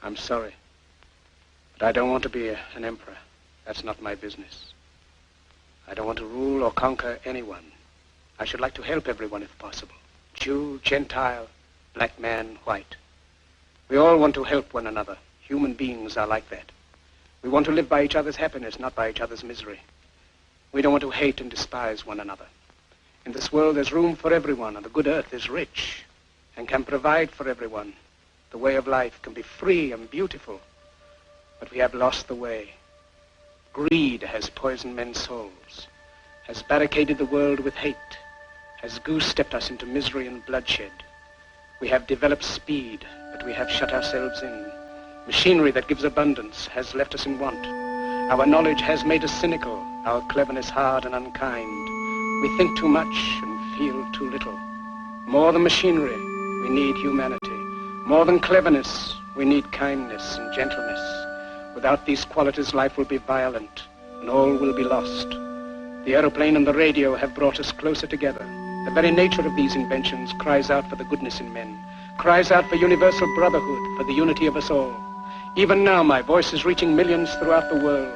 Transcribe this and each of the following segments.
I'm sorry. But I don't want to be an emperor. That's not my business. I don't want to rule or conquer anyone. I should like to help everyone if possible. Jew, Gentile, black man, white. We all want to help one another. Human beings are like that. We want to live by each other's happiness, not by each other's misery. We don't want to hate and despise one another. In this world, there's room for everyone, and the good earth is rich and can provide for everyone. The way of life can be free and beautiful, but we have lost the way. Greed has poisoned men's souls, has barricaded the world with hate, has goose-stepped us into misery and bloodshed. We have developed speed, but we have shut ourselves in. Machinery that gives abundance has left us in want. Our knowledge has made us cynical, our cleverness hard and unkind. We think too much and feel too little. More than machinery, we need humanity. More than cleverness, we need kindness and gentleness. Without these qualities, life will be violent and all will be lost. The aeroplane and the radio have brought us closer together. The very nature of these inventions cries out for the goodness in men, cries out for universal brotherhood, for the unity of us all. Even now, my voice is reaching millions throughout the world,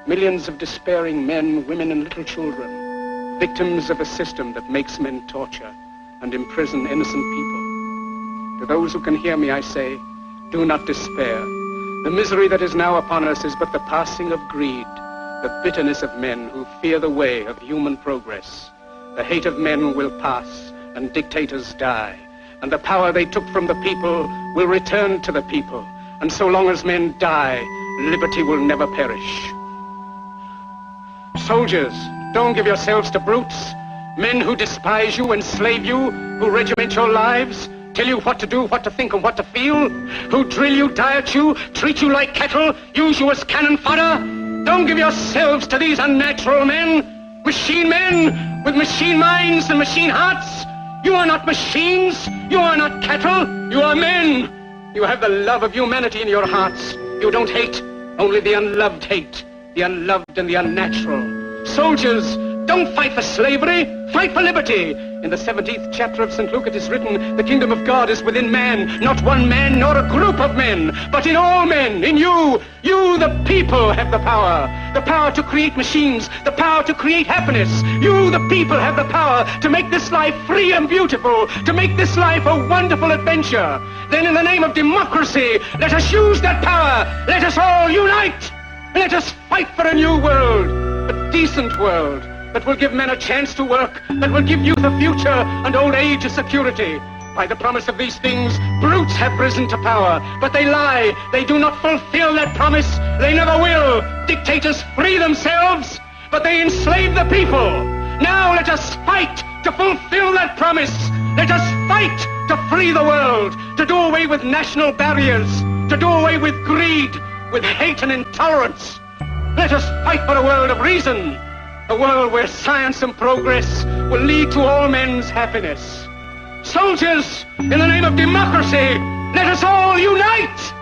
millions of despairing men, women, and little children, victims of a system that makes men torture and imprison innocent people. To those who can hear me, I say, do not despair. The misery that is now upon us is but the passing of greed, the bitterness of men who fear the way of human progress. The hate of men will pass, and dictators die, and the power they took from the people will return to the people. And so long as men die, liberty will never perish. Soldiers, don't give yourselves to brutes, men who despise you, enslave you, who regiment your lives, tell you what to do, what to think, and what to feel, who drill you, diet you, treat you like cattle, use you as cannon fodder. Don't give yourselves to these unnatural men, machine men with machine minds and machine hearts. You are not machines, you are not cattle, you are men. You have the love of humanity in your hearts. You don't hate, only the unloved hate, the unloved and the unnatural. Soldiers, don't fight for slavery, fight for liberty. In the 17th chapter of St. Luke it is written, the kingdom of God is within man, not one man nor a group of men, but in all men, in you. You, the people, have the power to create machines, the power to create happiness. You, the people, have the power to make this life free and beautiful, to make this life a wonderful adventure. Then in the name of democracy, let us use that power. Let us all unite. Let us fight for a new world, a decent world, that will give men a chance to work, that will give youth a future and old age a security. By the promise of these things, brutes have risen to power, but they lie. They do not fulfill that promise. They never will. Dictators free themselves, but they enslave the people. Now let us fight to fulfill that promise. Let us fight to free the world, to do away with national barriers, to do away with greed, with hate and intolerance. Let us fight for a world of reason, a world where science and progress will lead to all men's happiness. Soldiers, in the name of democracy, let us all unite!